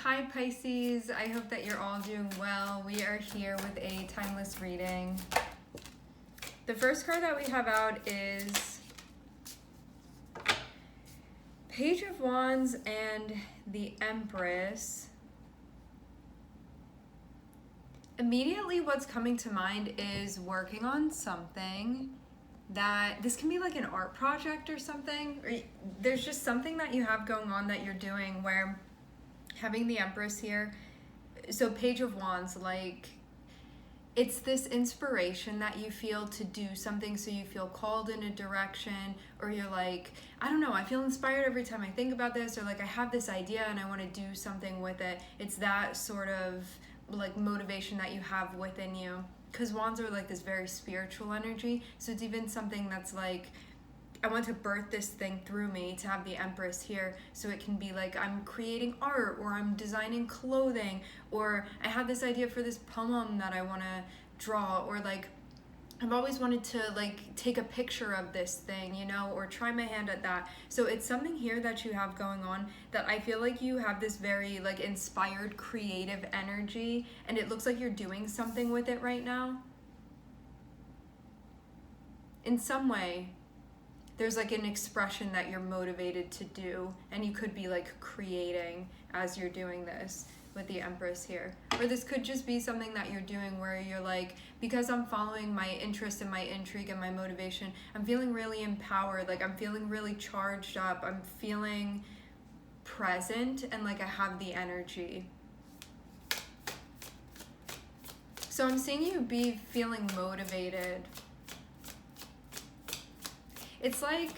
Hi Pisces, I hope that you're all doing well. We are here with a timeless reading. The first card that we have out is Page of Wands and the Empress. Immediately what's coming to mind is working on something that, this can be like an art project or something, or there's just something that you have going on that you're doing where having the Empress here, so Page of Wands, like, it's this inspiration that you feel to do something, so you feel called in a direction, or you're like, I don't know, I feel inspired every time I think about this, or like I have this idea and I want to do something with it. It's that sort of like motivation that you have within you, because wands are like this very spiritual energy, so it's even something that's like, I want to birth this thing through me, to have the Empress here, so it can be like I'm creating art, or I'm designing clothing, or I have this idea for this poem that I want to draw, or like I've always wanted to like take a picture of this thing, you know, or try my hand at that. So it's something here that you have going on that I feel like you have this very like inspired creative energy, and it looks like you're doing something with it right now. In some way, there's like an expression that you're motivated to do, and you could be like creating as you're doing this with the Empress here. Or this could just be something that you're doing where you're like, because I'm following my interest and my intrigue and my motivation, I'm feeling really empowered, like I'm feeling really charged up, I'm feeling present, and like I have the energy. So I'm seeing you be feeling motivated. It's like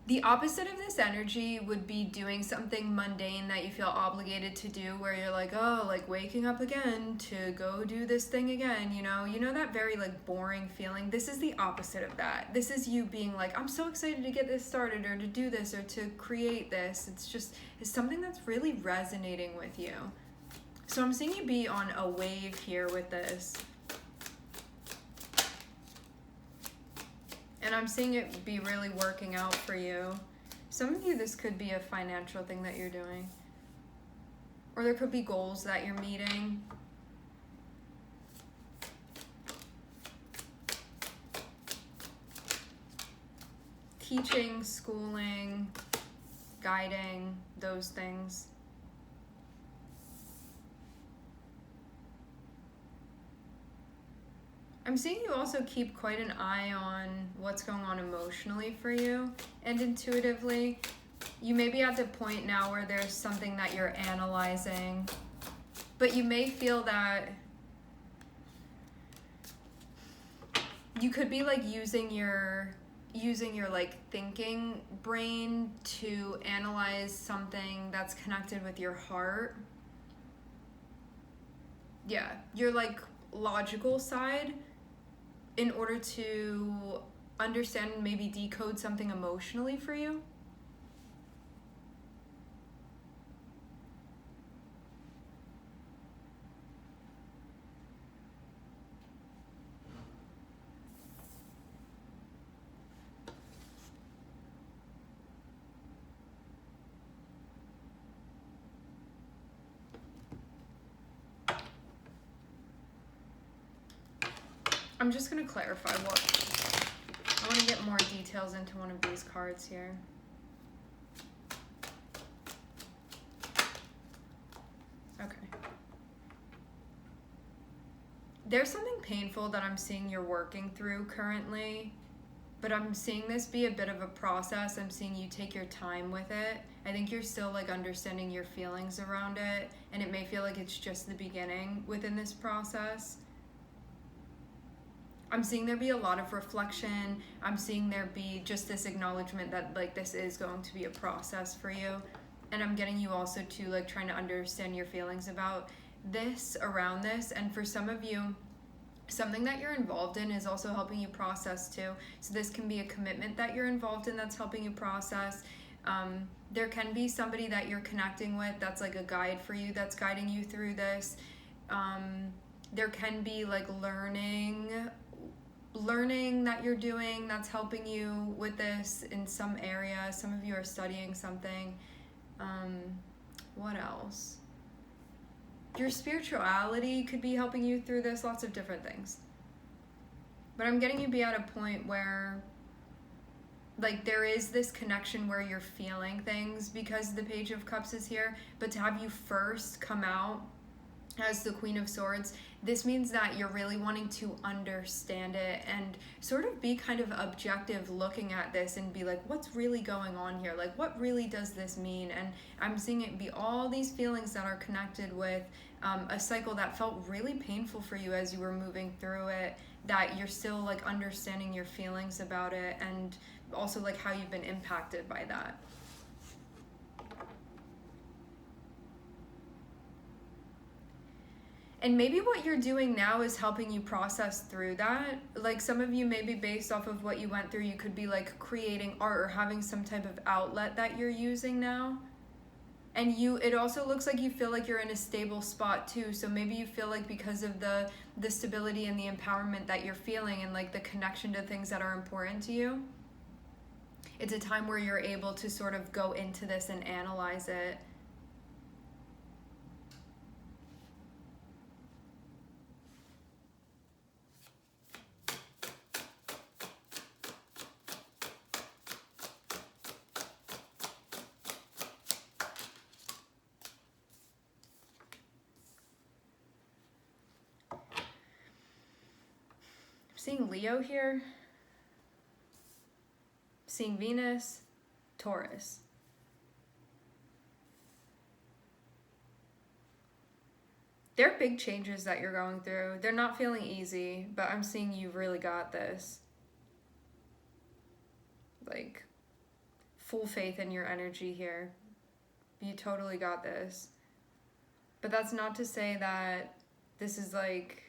the opposite of this energy would be doing something mundane that you feel obligated to do, where you're like, oh, like waking up again to go do this thing again, you know that very like boring feeling. This is the opposite of that. This is you being like, I'm so excited to get this started, or to do this, or to create this. It's something that's really resonating with you. So I'm seeing you be on a wave here with this. And I'm seeing it be really working out for you. Some of you, this could be a financial thing that you're doing. Or there could be goals that you're meeting. Teaching, schooling, guiding, those things. I'm seeing you also keep quite an eye on what's going on emotionally for you and intuitively. You may be at the point now where there's something that you're analyzing, but you may feel that you could be like using your like thinking brain to analyze something that's connected with your heart. Yeah, your like logical side, in order to understand and maybe decode something emotionally for you. I'm just going to clarify I want to get more details into one of these cards here. Okay. There's something painful that I'm seeing you're working through currently, but I'm seeing this be a bit of a process. I'm seeing you take your time with it. I think you're still like understanding your feelings around it, and it may feel like it's just the beginning within this process. I'm seeing there be a lot of reflection. I'm seeing there be just this acknowledgement that like this is going to be a process for you. And I'm getting you also to like trying to understand your feelings about this, around this. And for some of you, something that you're involved in is also helping you process too. So this can be a commitment that you're involved in that's helping you process. There can be somebody that you're connecting with that's like a guide for you, that's guiding you through this. There can be like learning that you're doing that's helping you with this in some area. Some of you are studying something. What What else? Your spirituality could be helping you through this, lots of different things. But I'm getting you to be at a point where, like, there is this connection where you're feeling things because the Page of Cups is here, but to have you first come out as the Queen of Swords, this means that you're really wanting to understand it and sort of be kind of objective looking at this and be like, what's really going on here? Like, what really does this mean? And I'm seeing it be all these feelings that are connected with a cycle that felt really painful for you as you were moving through it, that you're still like understanding your feelings about it and also like how you've been impacted by that. And maybe what you're doing now is helping you process through that. Like some of you, maybe based off of what you went through, you could be like creating art or having some type of outlet that you're using now. And it also looks like you feel like you're in a stable spot too. So maybe you feel like because of the stability and the empowerment that you're feeling and like the connection to things that are important to you, it's a time where you're able to sort of go into this and analyze it. Seeing Leo here, seeing Venus, Taurus. They're big changes that you're going through. They're not feeling easy, but I'm seeing you really got this. Like, full faith in your energy here. You totally got this. But that's not to say that this is like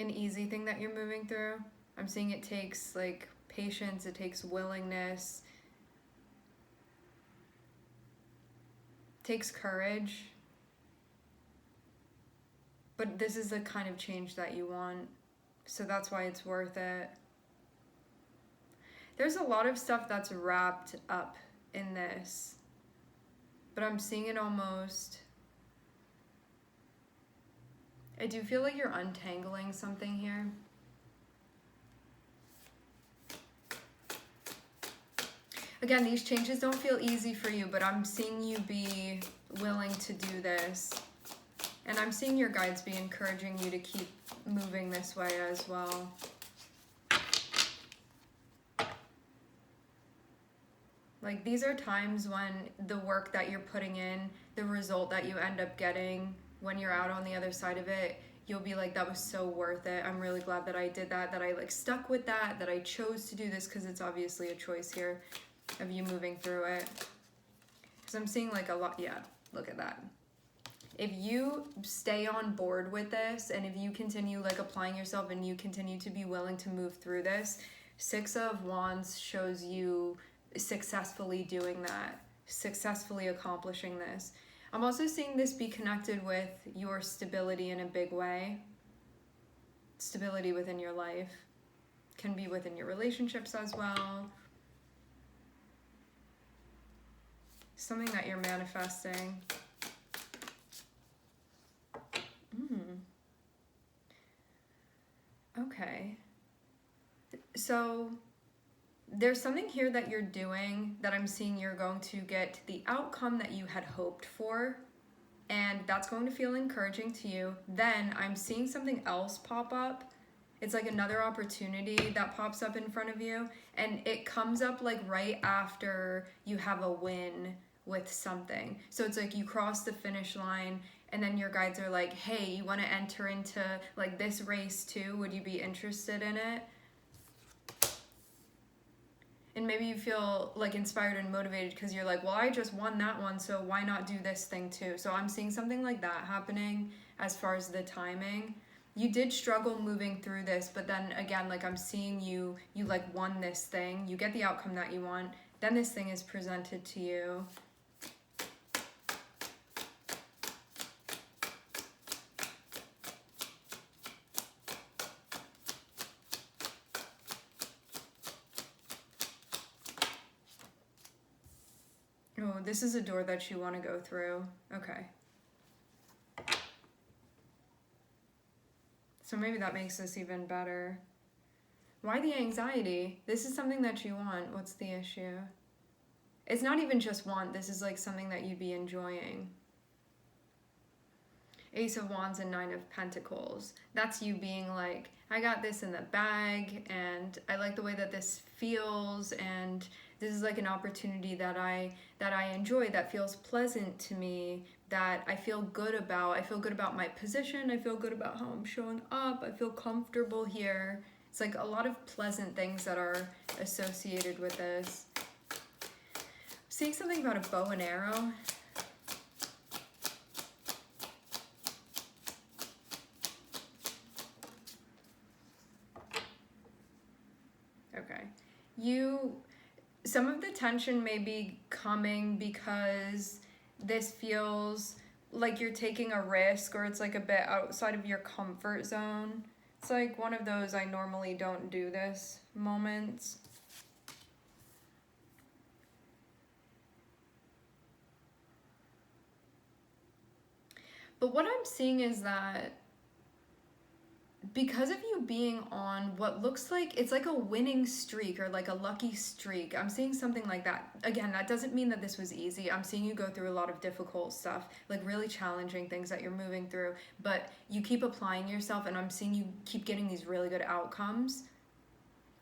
an easy thing that you're moving through. I'm seeing it takes like patience, it takes willingness, it takes courage. But this is the kind of change that you want, so that's why it's worth it. There's a lot of stuff that's wrapped up in this, but I'm seeing it almost, I do feel like you're untangling something here. Again, these changes don't feel easy for you, but I'm seeing you be willing to do this. And I'm seeing your guides be encouraging you to keep moving this way as well. Like, these are times when the work that you're putting in, the result that you end up getting, when you're out on the other side of it, you'll be like, that was so worth it. I'm really glad that I did that I like stuck with that I chose to do this, because it's obviously a choice here of you moving through it. Because I'm seeing like a lot, yeah, look at that. If you stay on board with this and if you continue like applying yourself and you continue to be willing to move through this, Six of Wands shows you successfully doing that, successfully accomplishing this. I'm also seeing this be connected with your stability in a big way. Stability within your life. Can be within your relationships as well. Something that you're manifesting. Okay. So there's something here that you're doing that I'm seeing you're going to get the outcome that you had hoped for, and that's going to feel encouraging to you. Then I'm seeing something else pop up. It's like another opportunity that pops up in front of you, and it comes up like right after you have a win with something. So it's like you cross the finish line, and then your guides are like, hey, you want to enter into like this race too? Would you be interested in it? And maybe you feel like inspired and motivated because you're like, well, I just won that one, so why not do this thing too? So I'm seeing something like that happening as far as the timing. You did struggle moving through this, but then again, like I'm seeing you like won this thing. You get the outcome that you want. Then this thing is presented to you. Oh, this is a door that you want to go through. Okay. So maybe that makes this even better. Why the anxiety? This is something that you want. What's the issue? It's not even just want. This is like something that you'd be enjoying. Ace of Wands and Nine of Pentacles. That's you being like, I got this in the bag and I like the way that this feels, and this is like an opportunity that I enjoy, that feels pleasant to me, that I feel good about. I feel good about my position. I feel good about how I'm showing up. I feel comfortable here. It's like a lot of pleasant things that are associated with this. Seeing something about a bow and arrow. Okay. Some of the tension may be coming because this feels like you're taking a risk, or it's like a bit outside of your comfort zone. It's like one of those I normally don't do this moments. But what I'm seeing is that because of you being on what looks like, it's like a winning streak or like a lucky streak. I'm seeing something like that. Again, that doesn't mean that this was easy. I'm seeing you go through a lot of difficult stuff, like really challenging things that you're moving through, but you keep applying yourself, and I'm seeing you keep getting these really good outcomes.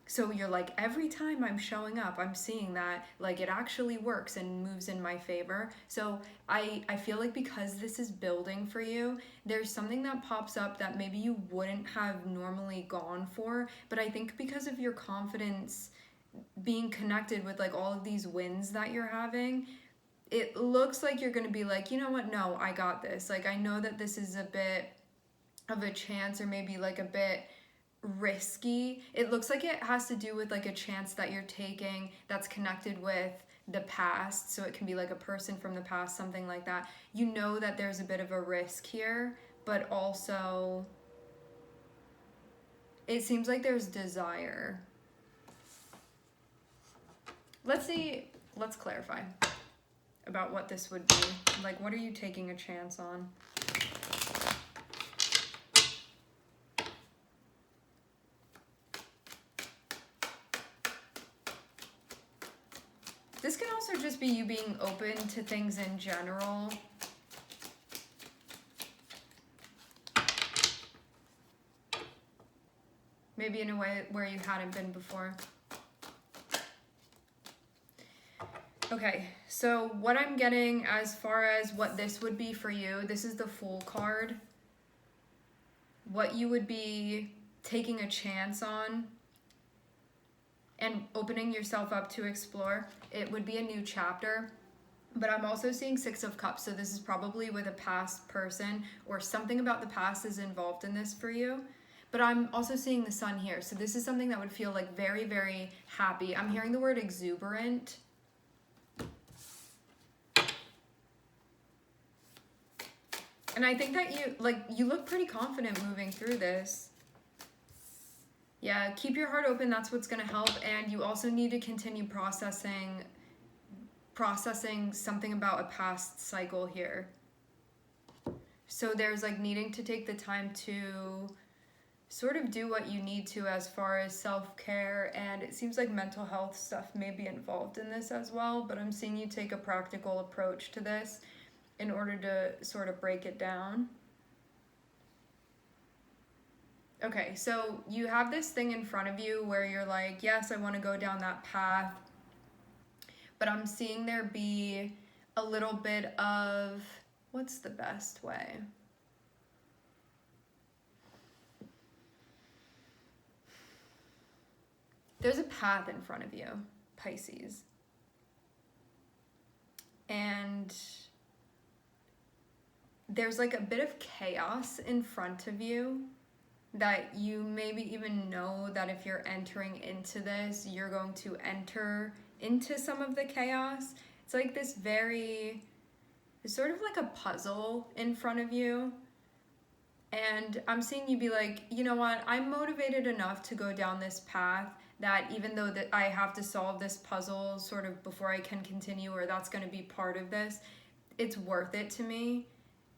So you're like, every time I'm showing up, I'm seeing that like it actually works and moves in my favor. So I feel like because this is building for you, there's something that pops up that maybe you wouldn't have normally gone for. But I think because of your confidence being connected with like all of these wins that you're having, it looks like you're going to be like, you know what? No, I got this. Like, I know that this is a bit of a chance, or maybe like a bit risky. It looks like it has to do with like a chance that you're taking that's connected with the past. So it can be like a person from the past, something like that. You know that there's a bit of a risk here, but also it seems like there's desire. Let's clarify about what this would be. Like, what are you taking a chance on? This can also just be you being open to things in general. Maybe in a way where you hadn't been before. Okay, so what I'm getting as far as what this would be for you, this is the Fool card. What you would be taking a chance on and opening yourself up to explore. It would be a new chapter, but I'm also seeing Six of Cups, so this is probably with a past person, or something about the past is involved in this for you. But I'm also seeing the Sun here, so this is something that would feel like very, very happy. I'm hearing the word exuberant. And I think that you look pretty confident moving through this. Yeah, keep your heart open. That's what's going to help. And you also need to continue processing something about a past cycle here. So there's like needing to take the time to sort of do what you need to as far as self-care, and it seems like mental health stuff may be involved in this as well, but I'm seeing you take a practical approach to this in order to sort of break it down. Okay, so you have this thing in front of you where you're like, yes, I want to go down that path, but I'm seeing there be a little bit of, what's the best way? There's a path in front of you, Pisces. And there's like a bit of chaos in front of you that you maybe even know that if you're entering into this, you're going to enter into some of the chaos. It's like this it's sort of like a puzzle in front of you. And I'm seeing you be like, you know what, I'm motivated enough to go down this path that even though that I have to solve this puzzle sort of before I can continue, or that's going to be part of this, it's worth it to me.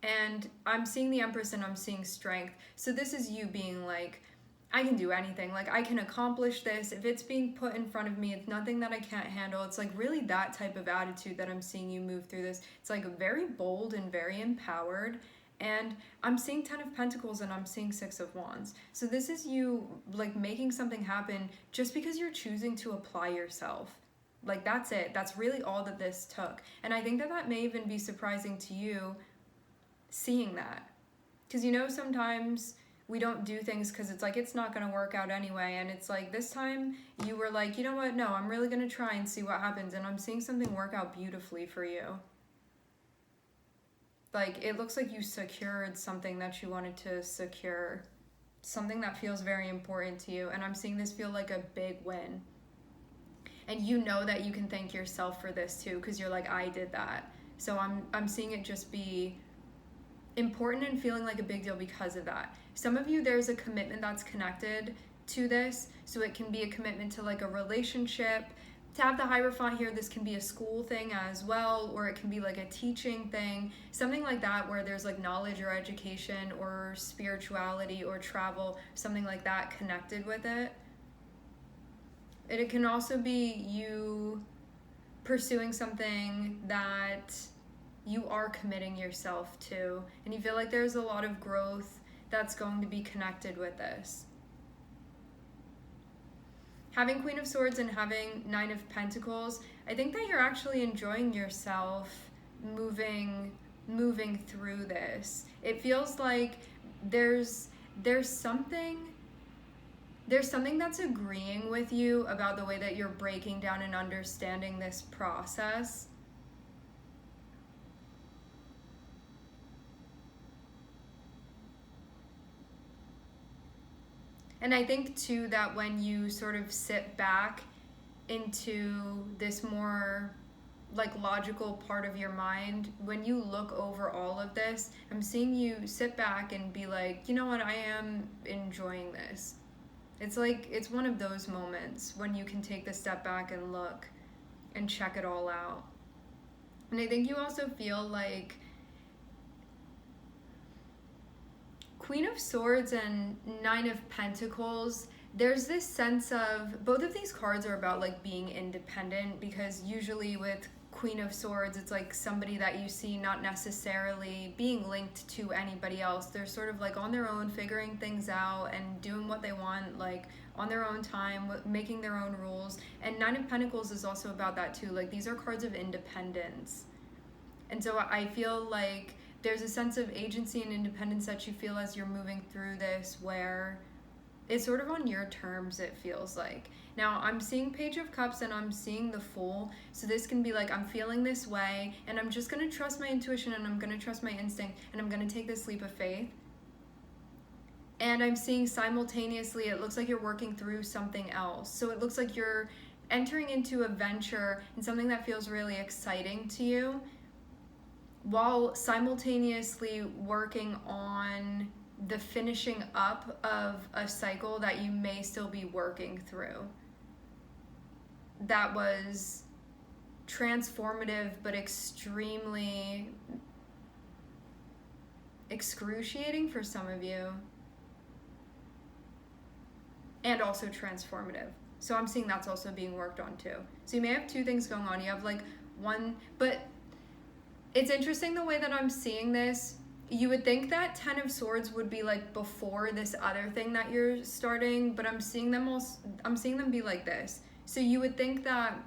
And I'm seeing the Empress and I'm seeing strength. So this is you being like, I can do anything. Like, I can accomplish this. If it's being put in front of me, it's nothing that I can't handle. It's like really that type of attitude that I'm seeing you move through this. It's like very bold and very empowered. And I'm seeing 10 of Pentacles and I'm seeing 6 of Wands. So this is you like making something happen just because you're choosing to apply yourself. Like, that's it. That's really all that this took. And I think that that may even be surprising to you, seeing that. Because, you know, sometimes we don't do things because it's like it's not going to work out anyway. And it's like this time you were like, you know what? No, I'm really going to try and see what happens. And I'm seeing something work out beautifully for you. Like, it looks like you secured something that you wanted to secure. Something that feels very important to you. And I'm seeing this feel like a big win. And you know that you can thank yourself for this too, because you're like, I did that. So I'm seeing it just be important and feeling like a big deal because of that. Some of you, there's a commitment that's connected to this. So it can be a commitment to like a relationship. To have the Hierophant here, this can be a school thing as well, or it can be like a teaching thing, something like that where there's like knowledge or education or spirituality or travel, something like that connected with it. And it can also be you pursuing something that you are committing yourself to, and you feel like there's a lot of growth that's going to be connected with this. Having Queen of Swords and having 9 of Pentacles, I think that you're actually enjoying yourself moving through this. It feels like there's something that's agreeing with you about the way that you're breaking down and understanding this process. And I think too that when you sort of sit back into this more like logical part of your mind, when you look over all of this, I'm seeing you sit back and be like, you know what, I am enjoying this. It's like, it's one of those moments when you can take the step back and look and check it all out. And I think you also feel like Queen of Swords and 9 of Pentacles, there's this sense of, both of these cards are about like being independent, because usually with Queen of Swords, it's like somebody that you see not necessarily being linked to anybody else. They're sort of like on their own, figuring things out and doing what they want, like on their own time, making their own rules. And 9 of Pentacles is also about that too. Like, these are cards of independence. And so I feel like there's a sense of agency and independence that you feel as you're moving through this, where it's sort of on your terms, it feels like. Now, I'm seeing Page of Cups and I'm seeing the Fool. So this can be like, I'm feeling this way and I'm just going to trust my intuition and I'm going to trust my instinct and I'm going to take this leap of faith. And I'm seeing simultaneously, it looks like you're working through something else. So it looks like you're entering into a venture and something that feels really exciting to you, while simultaneously working on the finishing up of a cycle that you may still be working through. That was transformative, but extremely excruciating for some of you. And also transformative. So I'm seeing that's also being worked on too. So you may have two things going on. You have like one, but it's interesting the way that I'm seeing this. You would think that 10 of Swords would be like before this other thing that you're starting, but I'm seeing them be like this. So you would think that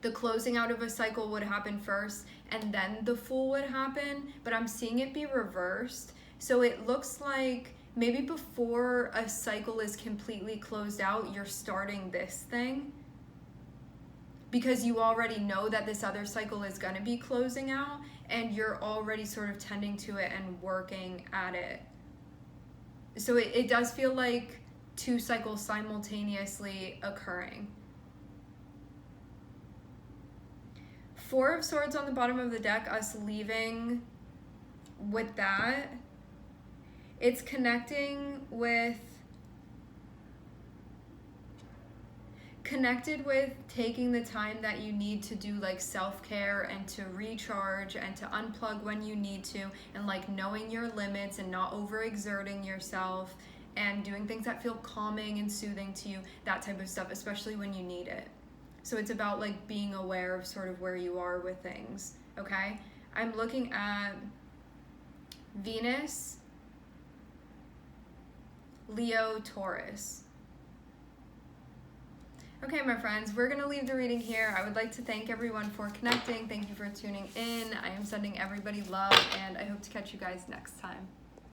the closing out of a cycle would happen first and then the Fool would happen, but I'm seeing it be reversed. So it looks like maybe before a cycle is completely closed out, you're starting this thing, because you already know that this other cycle is going to be closing out and you're already sort of tending to it and working at it. So it does feel like two cycles simultaneously occurring. 4 of Swords on the bottom of the deck, us leaving with that. It's connecting with connected with taking the time that you need to do like self-care and to recharge and to unplug when you need to, and like knowing your limits and not overexerting yourself and doing things that feel calming and soothing to you, that type of stuff, especially when you need it. So it's about like being aware of sort of where you are with things, okay? I'm looking at Venus, Leo, Taurus. Okay, my friends, we're going to leave the reading here. I would like to thank everyone for connecting. Thank you for tuning in. I am sending everybody love, and I hope to catch you guys next time.